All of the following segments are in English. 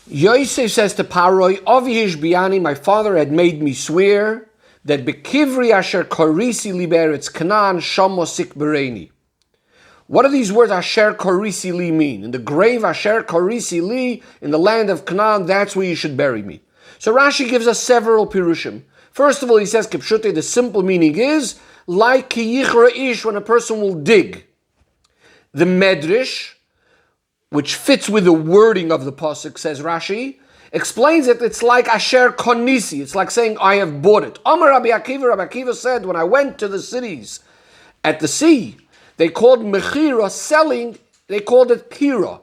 Yosef says to Paroi, Avi Hishbiani, my father had made me swear that Bekivri Asher Korisi Li Be'eretz Canaan Shamo Sik Bereni. What do these words Asher Korisi Li mean? In the grave Asher Korisi Li, in the land of Canaan, that's where you should bury me. So Rashi gives us several pirushim. First of all, he says, Kipshute, the simple meaning is, like Ki Yichra Ish, when a person will dig. The Medrash, which fits with the wording of the pasuk, says Rashi, explains it, it's like Asher Konisi, it's like saying, I have bought it. Amar Rabbi Akiva said, when I went to the cities at the sea, they called Mechira, selling, they called it Kira.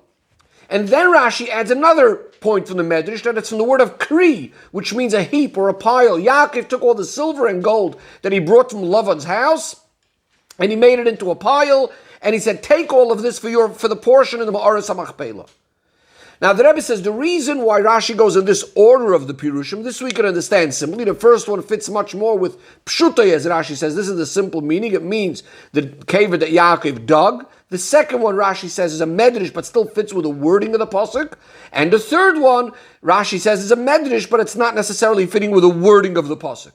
And then Rashi adds another point from the Medrash, that it's from the word of Kri, which means a heap or a pile. Yaakov took all the silver and gold that he brought from Lavan's house, and he made it into a pile, and he said, take all of this for the portion in the Ma'aras HaMachpelah. Now the Rebbe says the reason why Rashi goes in this order of the Pirushim, this we can understand simply. The first one fits much more with Pshutay, as Rashi says. This is the simple meaning. It means the cave that Yaakov dug. The second one, Rashi says, is a medrash, but still fits with the wording of the pasuk. And the third one, Rashi says, is a medrash, but it's not necessarily fitting with the wording of the pasuk.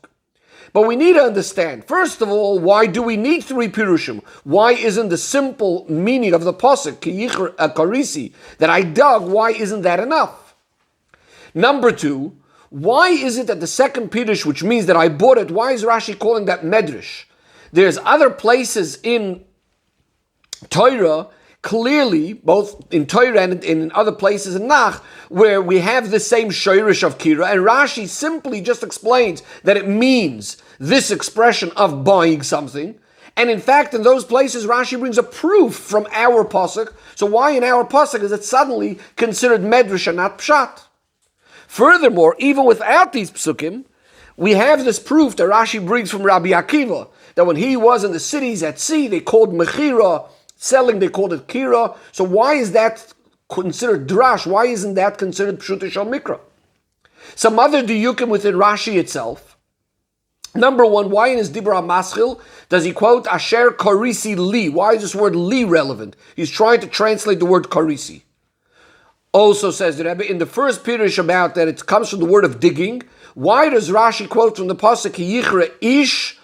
But we need to understand, first of all, why do we need three pirushim? Why isn't the simple meaning of the pasuk, ki yichar karisi, that I dug, why isn't that enough? Number two, why is it that the second pirush, which means that I bought it, why is Rashi calling that medrash? There's other places in Torah, clearly, both in Torah and in other places in Nach, where we have the same shayrish of Kira, and Rashi simply just explains that it means this expression of buying something. And in fact, in those places, Rashi brings a proof from our pasuk. So why in our pasuk is it suddenly considered medrash and not pshat? Furthermore, even without these psukim, we have this proof that Rashi brings from Rabbi Akiva, that when he was in the cities at sea, they called mechira, selling, they called it kira. So why is that considered drash? Why isn't that considered pshuta shel mikra? Some other diyukim within Rashi itself. Number one, why in his Dibra Maschil does he quote Asher Karisi Li? Why is this word Li relevant? He's trying to translate the word Karisi. Also says the Rebbe, in the first pirush about that it comes from the word of digging, why does Rashi quote from the pasuk Yichra Ish?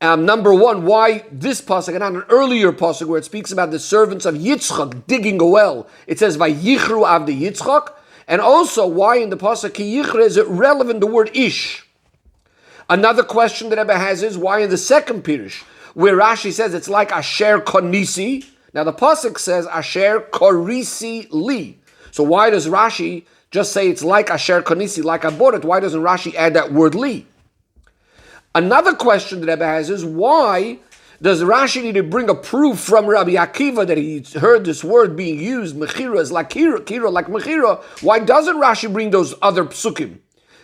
Number one, why this pasuk and not an earlier pasuk where it speaks about the servants of Yitzchak digging a well? It says Vayichru avdei Yitzchak. And also, why in the pasuk Yichra is it relevant the word Ish? Another question that Rebbe has is, why in the second pirush, where Rashi says it's like Asher Konisi, now the pasuk says Asher Korisi Li. So why does Rashi just say it's like Asher Konisi, like I bought it? Why doesn't Rashi add that word Li? Another question that Rebbe has is, why does Rashi need to bring a proof from Rabbi Akiva that he heard this word being used, Mechira is like Kira like Mechira? Why doesn't Rashi bring those other psukim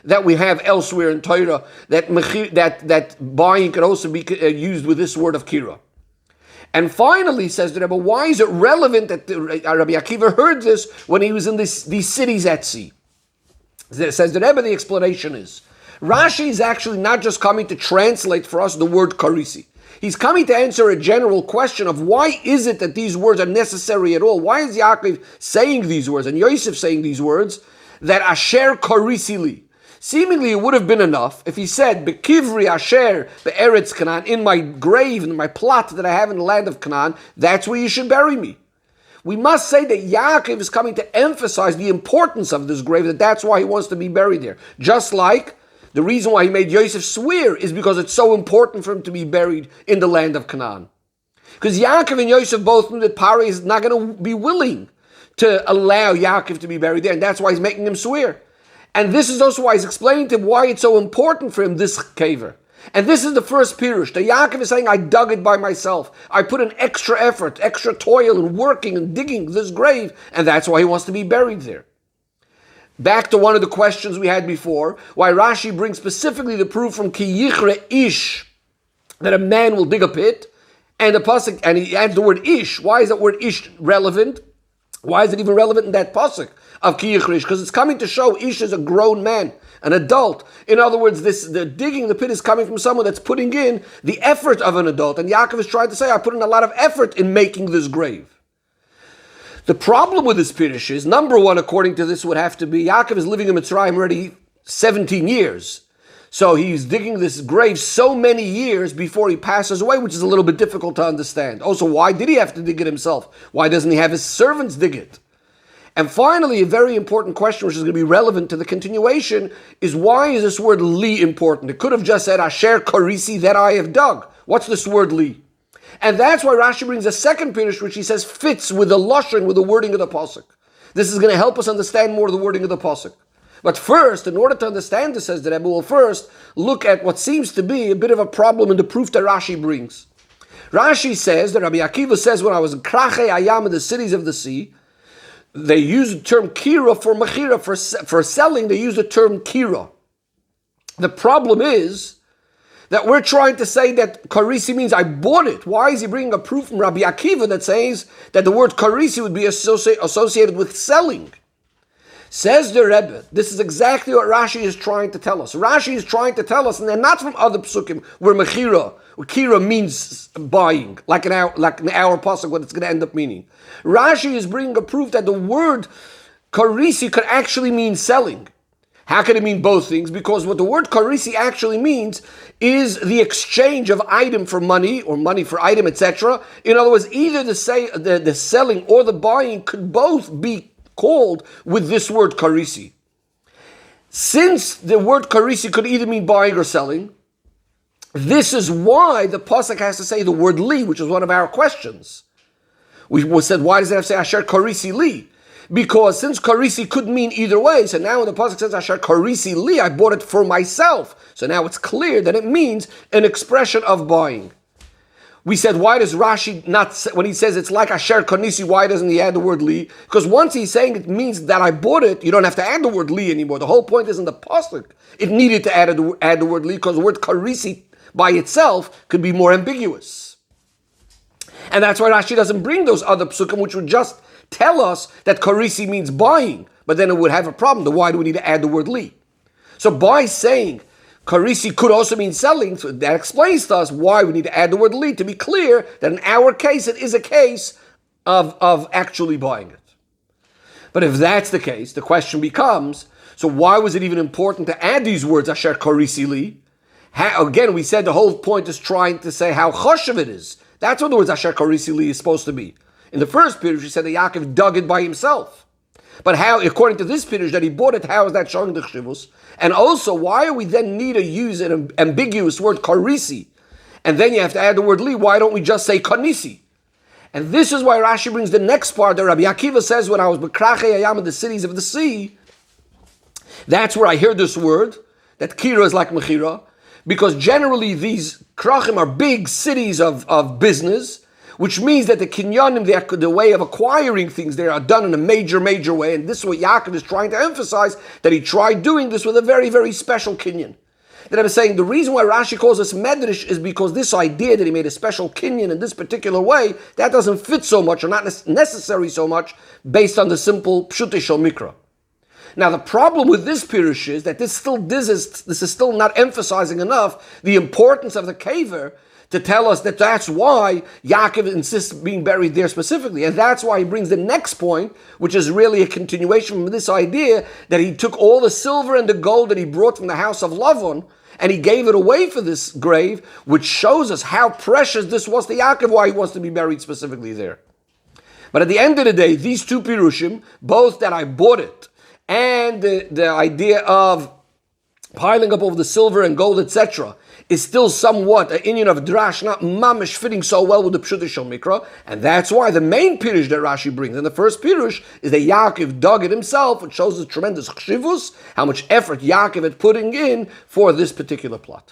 that we have elsewhere in Torah, that buying could also be used with this word of Kira? And finally, says the Rebbe, why is it relevant that Rabbi Akiva heard this when he was in these cities at sea? Says the Rebbe, the explanation is, Rashi is actually not just coming to translate for us the word karisi. He's coming to answer a general question of why is it that these words are necessary at all? Why is Yaakov saying these words and Yosef saying these words, that Asher karisi li? Seemingly it would have been enough if he said, Bekivri Asher be'eretz Canaan, in my grave, in my plot that I have in the land of Canaan, that's where you should bury me. We must say that Yaakov is coming to emphasize the importance of this grave, that's why he wants to be buried there. Just like the reason why he made Yosef swear is because it's so important for him to be buried in the land of Canaan. Because Yaakov and Yosef both knew that Pari is not going to be willing to allow Yaakov to be buried there, and that's why he's making him swear. And this is also why he's explaining to him why it's so important for him, this caver. And this is the first pirush. The Yaakov is saying, I dug it by myself. I put in extra effort, extra toil in working and digging this grave, and that's why he wants to be buried there. Back to one of the questions we had before, why Rashi brings specifically the proof from Ki Yichre Ish, that a man will dig a pit, and the pasuk, and he adds the word Ish. Why is that word Ish relevant? Why is it even relevant in that pasuk of Ki Yichre Ish? Because it's coming to show Ish is a grown man, an adult. In other words, the digging the pit is coming from someone that's putting in the effort of an adult. And Yaakov is trying to say, I put in a lot of effort in making this grave. The problem with this Pirush is, number one, according to this, would have to be Yaakov is living in Mitzrayim already 17 years. So he's digging this grave so many years before he passes away, which is a little bit difficult to understand. Also, why did he have to dig it himself? Why doesn't he have his servants dig it? And finally, a very important question, which is going to be relevant to the continuation, is why is this word li important? It could have just said, Asher Karisi, that I have dug. What's this word li? And that's why Rashi brings a second Pirush, which he says fits with the lashon, with the wording of the pasuk. This is going to help us understand more of the wording of the pasuk. But first, in order to understand this, says the Rebbe, we'll first look at what seems to be a bit of a problem in the proof that Rashi brings. Rashi says that Rabbi Akiva says, when I was in Krachei Ayam, in the cities of the sea, they use the term kira for mechira, for selling, they use the term kira. The problem is that we're trying to say that karisi means I bought it. Why is he bringing a proof from Rabbi Akiva that says that the word karisi would be associated with selling? Says the Rebbe, this is exactly what Rashi is trying to tell us. Rashi is trying to tell us, and they're not from other psukim, where mechira, where kira means buying, like in our pasuk, what it's going to end up meaning. Rashi is bringing a proof that the word karisi could actually mean selling. How can it mean both things? Because what the word karisi actually means is the exchange of item for money, or money for item, etc. In other words, either the selling or the buying could both be called with this word karisi. Since the word karisi could either mean buying or selling, this is why the pasuk has to say the word li, which is one of our questions. We said, why does it have to say asher karisi li? Because since karisi could mean either way, so now when the pasuk says asher karisi li, I bought it for myself. So now it's clear that it means an expression of buying. We said, why does Rashi not, when he says it's like Asher Konisi, why doesn't he add the word li? Because once he's saying it means that I bought it, you don't have to add the word li anymore. The whole point is in the pasuk. It needed to add the word li because the word karisi by itself could be more ambiguous. And that's why Rashi doesn't bring those other psukim, which would just tell us that karisi means buying, but then it would have a problem. Then why do we need to add the word li? So by saying karisi could also mean selling, so that explains to us why we need to add the word li, to be clear that in our case it is a case of actually buying it. But if that's the case, the question becomes, so why was it even important to add these words, asher karisi li? Again, we said the whole point is trying to say how choshev it is. That's what the words asher karisi li is supposed to be. In the first Pirush, we said that Yaakov dug it by himself. But how, according to this Pirush, that he bought it, how is that showing the chshivus? And also, why do we then need to use an ambiguous word, karisi? And then you have to add the word li. Why don't we just say kanisi? And this is why Rashi brings the next part that Rabbi Akiva says, when I was b'krachei ayam in the cities of the sea, that's where I hear this word, that kira is like mechira, because generally these krachim are big cities of business, which means that the kinyanim, the way of acquiring things there, are done in a major way. And this is what Yaakov is trying to emphasize, that he tried doing this with a very, very special kinyan. That I was saying, the reason why Rashi calls this medrash is because this idea that he made a special kinyan in this particular way, that doesn't fit so much, or not necessary so much, based on the simple pshutei shel mikra. Now the problem with this pirush is that this is still not emphasizing enough the importance of the kever, to tell us that that's why Yaakov insists being buried there specifically. And that's why he brings the next point, which is really a continuation from this idea that he took all the silver and the gold that he brought from the house of Lavan, and he gave it away for this grave, which shows us how precious this was to Yaakov, why he wants to be buried specifically there. But at the end of the day, these two pirushim, both that I bought it, and the idea of piling up over the silver and gold, etc., is still somewhat an inyan of drash, not mamish, fitting so well with the pshutei shel mikra, and that's why the main pirush that Rashi brings, and the first pirush, is that Yaakov dug it himself, which shows the tremendous chshivus, how much effort Yaakov had putting in for this particular plot.